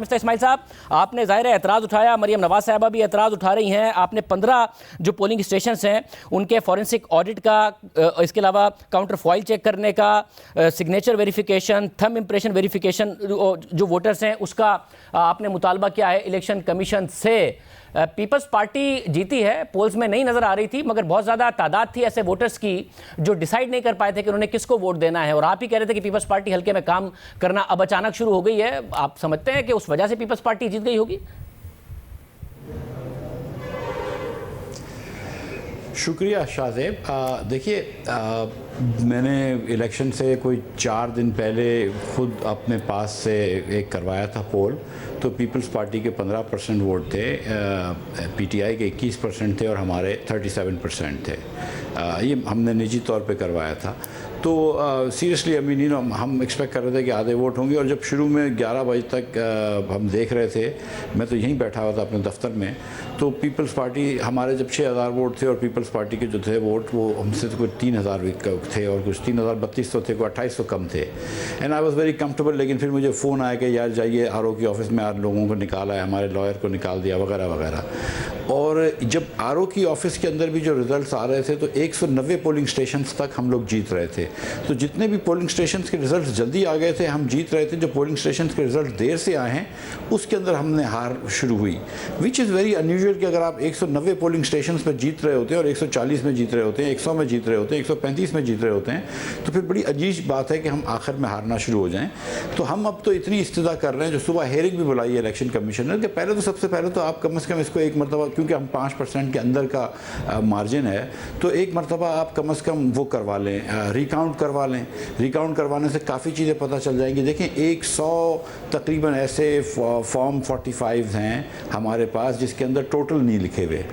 Mister Ismail साहब, आपने ज़ाहिर है एतराज़ उठाया, मरियम नवाज साहबा भी एतराज़ उठा रही हैं। आपने 15 जो पोलिंग स्टेशन हैं उनके फॉरेंसिक ऑडिट का, इसके अलावा काउंटर फॉइल चेक करने का, signature verification, thumb impression verification जो वोटर्स हैं उसका आपने मुतालबा किया है इलेक्शन कमीशन से। पीपल्स पार्टी जीती है, पोल्स में नहीं नज़र आ रही थी, मगर बहुत ज़्यादा तादाद थी ऐसे वोटर्स की जो डिसाइड नहीं कर पाए थे कि उन्होंने किसको वोट देना है। और आप ही कह रहे थे कि पीपल्स पार्टी हल्के में काम करना अब अचानक शुरू हो गई है। आप समझते हैं कि उस वजह से पीपल्स पार्टी जीत गई होगी? शुक्रिया शाहज़ेब। देखिए, मैंने इलेक्शन से कोई 4 दिन पहले ख़ुद अपने पास से एक करवाया था पोल, तो पीपल्स पार्टी के 15% वोट थे, पीटीआई के 21% थे और हमारे 37% थे। ये हमने निजी तौर पे करवाया था। तो सीरियसली आई मीन हम एक्सपेक्ट कर रहे थे कि आधे वोट होंगे। और जब शुरू में 11 बजे तक हम देख रहे थे, मैं तो यहीं बैठा हुआ था अपने दफ्तर में, तो पीपल्स पार्टी हमारे जब 6000 वोट थे और पीपल्स पार्टी के जो थे वोट वो हमसे तो कोई 3000 थे और कुछ 3032 तो थे, कोई 2800 कम थे। And I was very comfortable. लेकिन फिर मुझे फ़ोन आया कि यार जाइए आरओ की ऑफ़िस में, लोगों को निकाला है, हमारे लॉयर को निकाल दिया वगैरह वगैरह। और जब आरओ की ऑफ़िस के अंदर भी जो रिज़ल्ट्स आ रहे थे तो 190 पोलिंग स्टेशंस तक हम लोग जीत रहे थे। तो जितने भी पोलिंग स्टेशंस के रिज़ल्ट्स जल्दी आ गए थे हम जीत रहे थे। जो पोलिंग स्टेशंस के रिज़ल्ट देर से आए हैं उसके अंदर हमने हार शुरू हुई, विच इज़ वेरी अनयूजुअल कि अगर आप 190 पोलिंग स्टेशंस पर जीत रहे होते हैं और 140 में जीत रहे होते हैं, 100 में जीत रहे होते हैं, 135 में जीत रहे होते हैं, तो फिर बड़ी अजीब बात है कि हम आखिर में हारना शुरू हो जाएं। तो हम अब तो इतनी इस्तदा कर रहे हैं, जो सुबह हेयरिंग भी बुलाई है इलेक्शन कमीशनर के, पहले तो सबसे पहले तो आप कम से कम इसको एक मरतबा, क्योंकि हम 5% के अंदर का मार्जिन है, तो एक मरतबा आप कम से कम वो करवा लें, रिकाउंट करवा लें। रिकाउंट करवाने से काफ़ी चीज़ें पता चल जाएंगी। देखें, 100 तकरीबन ऐसे फॉर्म 45 हैं हमारे पास जिसके अंदर टोटल नहीं लिखे हुए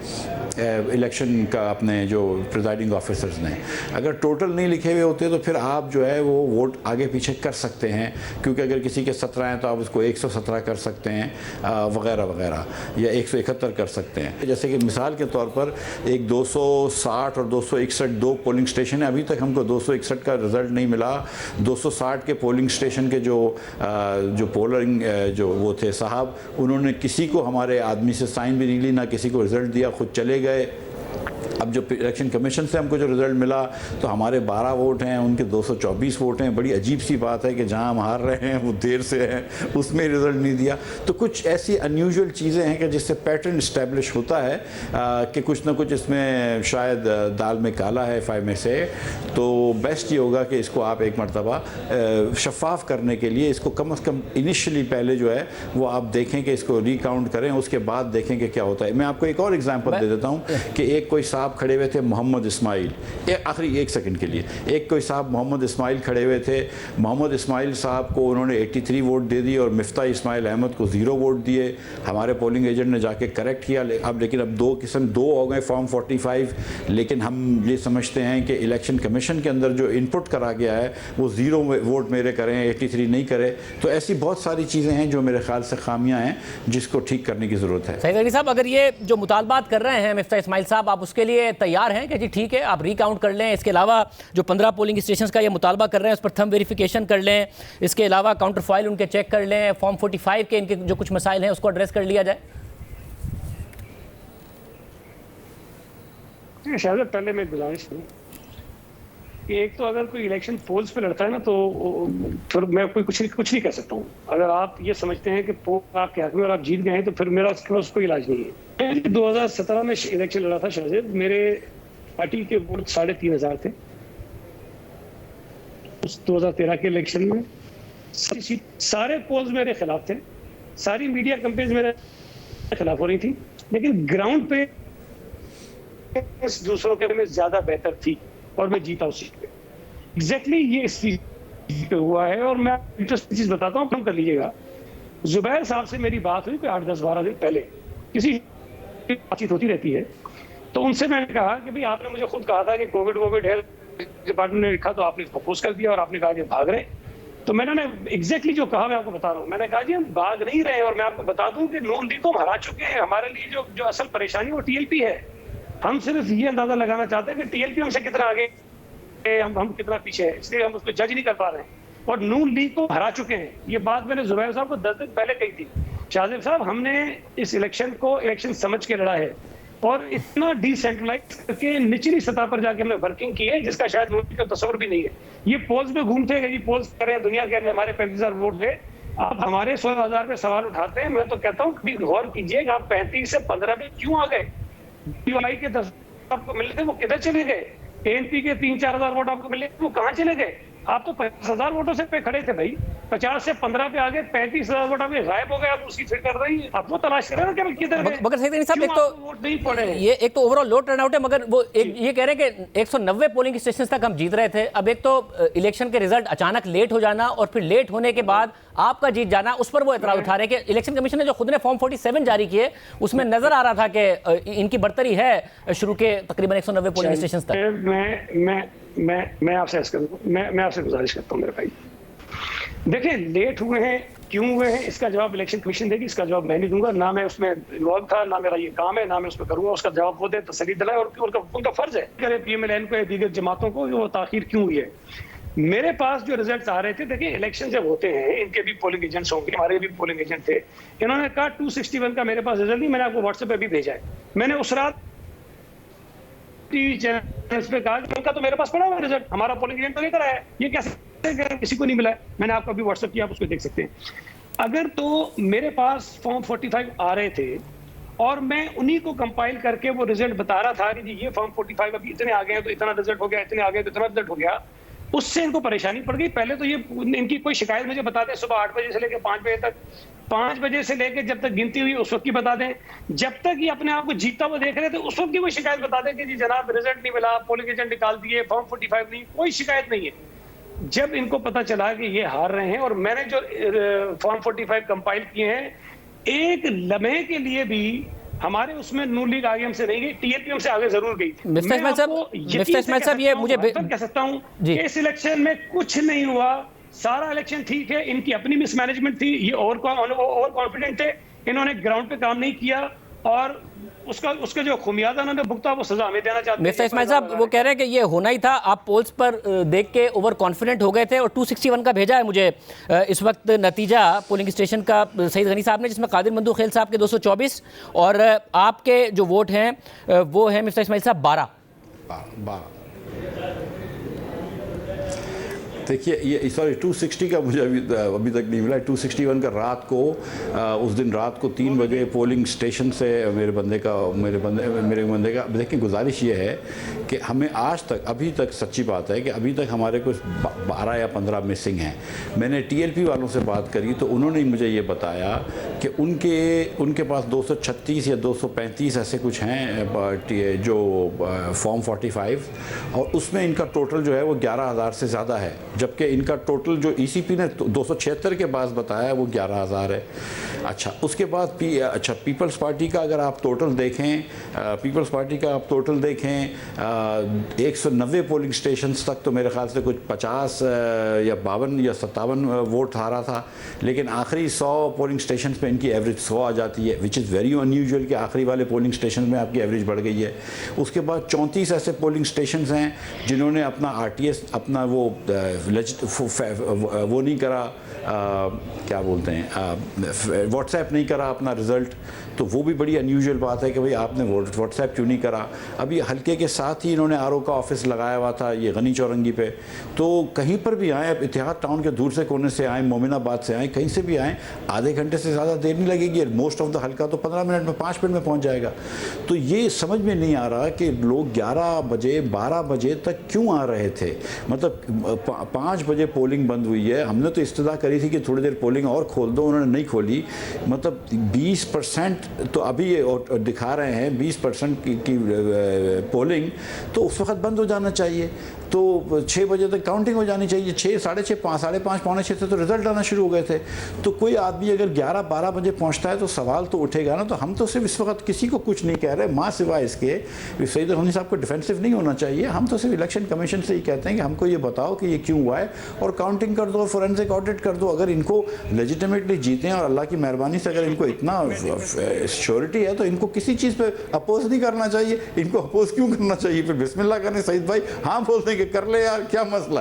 इलेक्शन का, अपने जो प्रिजाइडिंग ऑफिसर्स ने। अगर टोटल नहीं लिखे हुए होते तो फिर आप जो है वो वोट आगे पीछे कर सकते हैं, क्योंकि अगर किसी के 17 हैं तो आप उसको 117 कर सकते हैं वगैरह वगैरह, या 171 कर सकते हैं। जैसे कि मिसाल के तौर पर एक 260 और 261 दो पोलिंग स्टेशन है, अभी तक हमको 261 का रिज़ल्ट नहीं मिला। 260 के पोलिंग स्टेशन के जो पोलिंग जो वो थे साहब, उन्होंने किसी को हमारे आदमी से साइन भी नहीं ली, ना किसी को रिज़ल्ट दिया, खुद चले गए। अब जो इलेक्शन कमीशन से हमको जो रिज़ल्ट मिला तो हमारे 12 वोट हैं, उनके 224 वोट हैं। बड़ी अजीब सी बात है कि जहां हम हार रहे हैं वो देर से है, उसमें रिज़ल्ट नहीं दिया। तो कुछ ऐसी अनयूजुअल चीज़ें हैं कि जिससे पैटर्न इस्टेब्लिश होता है कि कुछ ना कुछ इसमें शायद दाल में काला है 5 में से। तो बेस्ट ये होगा कि इसको आप एक मरतबा शफाफ करने के लिए इसको कम से कम इनिशियली पहले जो है वो आप देखें कि इसको रिकाउंट करें, उसके बाद देखें कि क्या होता है। मैं आपको एक और एग्जांपल दे देता हूँ कि एक कोई साहब खड़े हुए थे, मोहम्मद इस्माइल, आखिरी 1 सेकंड के लिए, एक कोई साहब मोहम्मद इस्माइल खड़े हुए थे। मोहम्मद इस्माइल साहब को उन्होंने 83 वोट दे दिए और मिफ्ता इस्माइल अहमद को 0 वोट दिए। हमारे पोलिंग एजेंट ने जाके करेक्ट किया। अब लेकिन अब दो हो गए फॉर्म 45। लेकिन हम ये समझते हैं कि इलेक्शन कमीशन के अंदर जो इनपुट करा गया है वो 0 वोट मेरे करें, 83 नहीं करे। तो ऐसी बहुत सारी चीज़ें हैं जो मेरे ख्याल से खामियां हैं जिसको ठीक करने की ज़रूरत है। सही साहब, अगर ये जो मुतालबात कर रहे हैं मिफ्ता इस्माइल साहब, आप उसके लिए तैयार हैं कि जी ठीक है आप रिकाउंट कर लें? इसके अलावा जो 15 पोलिंग स्टेशंस का ये मुतालबा कर रहे हैं उस पर थंब वेरिफिकेशन कर लें, इसके अलावा काउंटर फाइल उनके चेक कर लें, फॉर्म 45 के इनके जो कुछ मसाइल हैं उसको एड्रेस कर लिया जाए? शायद पहले मैं गुजारिश करूँ कि एक तो अगर कोई इलेक्शन पोल्स पे लड़ता है ना तो फिर मैं कुछ नहीं कह सकता हूँ। अगर आप ये समझते हैं कि पोल आपके हक में और आप जीत गए हैं तो फिर मेरा उसके पास कोई इलाज नहीं है। 2017 में इलेक्शन लड़ा था शाहजेब, मेरे पार्टी के वोट 3500 थे। उस 2013 के इलेक्शन में सारे पोल्स मेरे खिलाफ थे, सारी मीडिया कंपेन्स मेरे खिलाफ हो रही थी, लेकिन ग्राउंड पे दूसरों के में ज्यादा बेहतर थी और मैं जीता उस सीट पे। एग्जैक्टली ये इस सीट पे हुआ है। और मैं इंटरेस्टिंग चीज बताता हूँ, कम कर लीजिएगा। जुबैर साहब से मेरी बात हुई कोई 8-10-12 दिन पहले, किसी बातचीत होती रहती है, तो उनसे मैंने कहा कि भाई आपने मुझे खुद कहा था कि कोविड हेल्थ डिपार्टमेंट ने लिखा तो आपने इसको पोस्ट कर दिया और आपने कहा कि भाग रहे। तो मैंने एग्जैक्टली जो कहा मैं आपको बता रहा हूँ। मैंने कहा जी हम भाग नहीं रहे, और मैं आपको बता दूं कि नून लीग को हम हरा चुके हैं। हमारे लिए जो असल परेशानी वो टीएलपी है। हम सिर्फ ये अंदाजा लगाना चाहते हैं कि टीएलपी हमसे कितना आगे, हम कितना पीछे है, इसलिए हम उसको जज नहीं कर पा रहे हैं। और नून लीग को हरा चुके हैं। ये बात मैंने जुबैर साहब को 10 दिन पहले कही थी। शाहजेब साहब, हमने इस इलेक्शन को इलेक्शन समझ के लड़ा है और इतना डिसेंट्रलाइज करके निचली सतह पर जाके हमने वर्किंग की है जिसका शायद मोदी को तस्वर भी नहीं है। ये पोल्स में घूमते हैं, ये पोल्स कर रहे हैं दुनिया के अंदर, हमारे 35,000 वोट थे, आप हमारे 16,000 पे सवाल उठाते हैं। मैं तो कहता हूँ कभी गौर कीजिए कि आप 35 से 15 में क्यों आ गए? पीवाई के 10 आपको मिले थे, वो किधर चले गए? एएनपी के 3-4 हजार वोट आपको मिले, वो कहाँ चले गए? आप तो 50,000 वोटों से पे खड़े थे भाई, 50 से 15 पे आगे 35,000 वोट आपके गायब हो गए। आप उसकी फिर कर रही है, आप वो तलाश कर रहे हैं कि किधर गए? मगर सही साहब, एक तो वोट नहीं पड़े हैं। ये एक तो ओवरऑल लो टर्नआउट है, मगर वो एक ये कह रहे हैं कि 190 पोलिंग स्टेशन तक हम जीत रहे थे। अब एक तो इलेक्शन के रिजल्ट अचानक लेट हो जाना और फिर लेट होने के बाद आपका जीत जाना, उस पर वो एतराज उठा रहे हैं कि इलेक्शन कमीशन ने जो खुद ने फॉर्म 47 जारी किए उसमें नजर आ रहा था कि इनकी बढ़तरी है शुरू के तकरीबन 190 पोलिंग स्टेशन तक। मैं आपसे मैं आपसे गुजारिश करता हूँ मेरे भाई, देखिए लेट हुए हैं, क्यों हुए हैं, इसका जवाब इलेक्शन कमीशन देगी, इसका जवाब मैं नहीं दूंगा। ना मैं उसमें इन्वॉल्व था, ना मेरा ये काम है, ना मैं उसमें करूंगा। उसका जवाब वो दे, तसल्ली दिलाए, और उनका फर्ज है करे पीएमएलएन को, दीगर जमातों को, वो ताखीर क्यों हुई है। मेरे पास जो रिजल्ट आ रहे थे, देखिए इलेक्शन जब होते हैं इनके भी पोलिंग एजेंट्स होंगे, हमारे भी पोलिंग एजेंट थे, इन्होंने कहा 261 का मेरे पास रिजल्ट नहीं, मैंने आपको व्हाट्सएप पे भी भेजा है। मैंने उस रात टीवी चैनल्स पे कहा कि उनका तो मेरे पास पड़ा हुआ रिजल्ट, हमारा पोलिंग एजेंट तो लेकर आया है, ये कैसे किसी को नहीं मिला है। मैंने आपको अभी व्हाट्सएप किया, आप उसको देख सकते हैं। अगर तो मेरे पास फॉर्म 45 आ रहे थे और मैं उन्हीं को कंपाइल करके वो रिजल्ट बता रहा था कि जी ये फॉर्म 45 अभी इतने आ गए हैं तो इतना रिजल्ट हो गया, इतने आ गए तो इतना रिजल्ट हो गया, उससे इनको परेशानी पड़ गई। पहले तो ये इनकी कोई शिकायत मुझे बता दें, सुबह 8 बजे से लेकर 5 बजे तक, 5 बजे से लेकर जब तक गिनती हुई उस वक्त की बता दें। जब तक ये अपने आप को जीतता हुआ देख रहे थे उस वक्त की कोई शिकायत बता दें कि जी जनाब रिजल्ट नहीं मिला, पोलिंग एजेंट निकाल दिए, फॉर्म 45 नहीं, कोई शिकायत नहीं है। जब इनको पता चला कि ये हार रहे हैं और मैंने जो फॉर्म 45 कंपाइल किए हैं, एक लम्हे के लिए भी हमारे उसमें नून लीग आगे हमसे नहीं गई, टीएपीएम से आगे जरूर गई थी। मिस्टर इस्माइल साहब, ये मुझे कह सकता हूं इस इलेक्शन में कुछ नहीं हुआ, सारा इलेक्शन ठीक है, इनकी अपनी मिसमैनेजमेंट थी, ये ओवर कॉन्फिडेंट थे, इन्होंने ग्राउंड पे काम नहीं किया और उसका जो खुमियाजा उन्होंने भुगता वो सजा हमें देना चाहते हैं। मिस्टर इस्माइल साहब, वो कह रहे हैं कि ये होना ही था, आप पोल्स पर देख के ओवर कॉन्फिडेंट हो गए थे। और 261 का भेजा है मुझे इस वक्त नतीजा पोलिंग स्टेशन का सईद गनी साहब ने, जिसमें कादिर मंदू खेल साहब के 224 और आपके जो वोट हैं वो हैं मिस्टर इस्माइल साहब 12। देखिए ये सॉरी 260 का मुझे अभी तक नहीं मिला। 261 का रात को उस दिन रात को 3 बजे पोलिंग स्टेशन से मेरे बंदे का देखिए गुजारिश ये है कि हमें आज तक अभी तक सच्ची बात है कि अभी तक हमारे कुछ 12 या 15 मिसिंग हैं। मैंने टीएलपी वालों से बात करी तो उन्होंने मुझे ये बताया कि उनके पास 236 या 235 ऐसे कुछ हैं जो फॉर्म 45 और उसमें इनका टोटल जो है वो 11,000 से ज़्यादा है, जबकि इनका टोटल जो ईसीपी ने 276 के पास बताया वो 11,000 है। अच्छा, उसके बाद पीपल्स पार्टी का अगर आप टोटल देखें, 190 पोलिंग स्टेशंस तक तो मेरे ख्याल से कुछ 50 या 52 या 57 वोट हारा था, लेकिन आखिरी 100 पोलिंग स्टेशन पे इनकी एवरेज 100 आ जाती है, विच इज़ वेरी अनयूजुअल कि आखिरी वाले पोलिंग स्टेशन में आपकी एवरेज बढ़ गई है। उसके बाद 34 ऐसे पोलिंग स्टेशन हैं जिन्होंने अपना आरटीएस अपना वो नहीं करा, क्या बोलते हैं, व्हाट्सएप नहीं करा अपना रिज़ल्ट, तो वो भी बड़ी अनयूजुअल बात है कि भाई आपने व्हाट्सएप क्यों नहीं करा। अभी हल्के के साथ ही इन्होंने आरओ का ऑफिस लगाया हुआ था ये गनी चौरंगी पे, तो कहीं पर भी आएँ, अब इतिहाद टाउन के दूर से कोने से आएँ, मोमिनाबाद से आएँ, कहीं से भी आएँ, आधे घंटे से ज़्यादा देर नहीं लगेगी। मोस्ट ऑफ द हल्का तो 15 मिनट में 5 मिनट में पहुँच जाएगा। तो ये समझ में नहीं आ रहा कि लोग 11 बजे 12 बजे तक क्यों आ रहे थे। मतलब 5 बजे पोलिंग बंद हुई है, हमने तो इस्तदा करी थी कि थोड़ी देर पोलिंग और खोल दो, उन्होंने नहीं खोली। मतलब 20% तो अभी ये दिखा रहे हैं 20% की पोलिंग, तो उस वक्त बंद हो जाना चाहिए, तो 6 बजे तक काउंटिंग हो जानी चाहिए। 6, साढ़े 6, 5:30, पौने 6 से तो रिजल्ट आना शुरू हो गए थे। तो कोई आदमी अगर 11-12 बजे पहुंचता है तो सवाल तो उठेगा ना। तो हम तो सिर्फ इस वक्त किसी को कुछ नहीं कह रहे, माँ सिवाय इसके सईद गनी साहब को डिफेंसिव नहीं होना चाहिए। हम तो सिर्फ इलेक्शन कमीशन से ही कहते हैं कि हमको ये बताओ कि ये क्यों हुआ है और काउंटिंग कर दो, फोरेंसिक ऑडिट कर दो। अगर इनको लेजिटिमेटली जीते हैं और अल्लाह की मेहरबानी से अगर इनको इतना श्योरिटी है तो इनको किसी चीज़ पे अपोज नहीं करना चाहिए। इनको अपोज क्यों करना चाहिए? फिर बिस्मिल्लाह करें सईद भाई, हाँ बोलते हैं कि कर ले यार, क्या मसला है।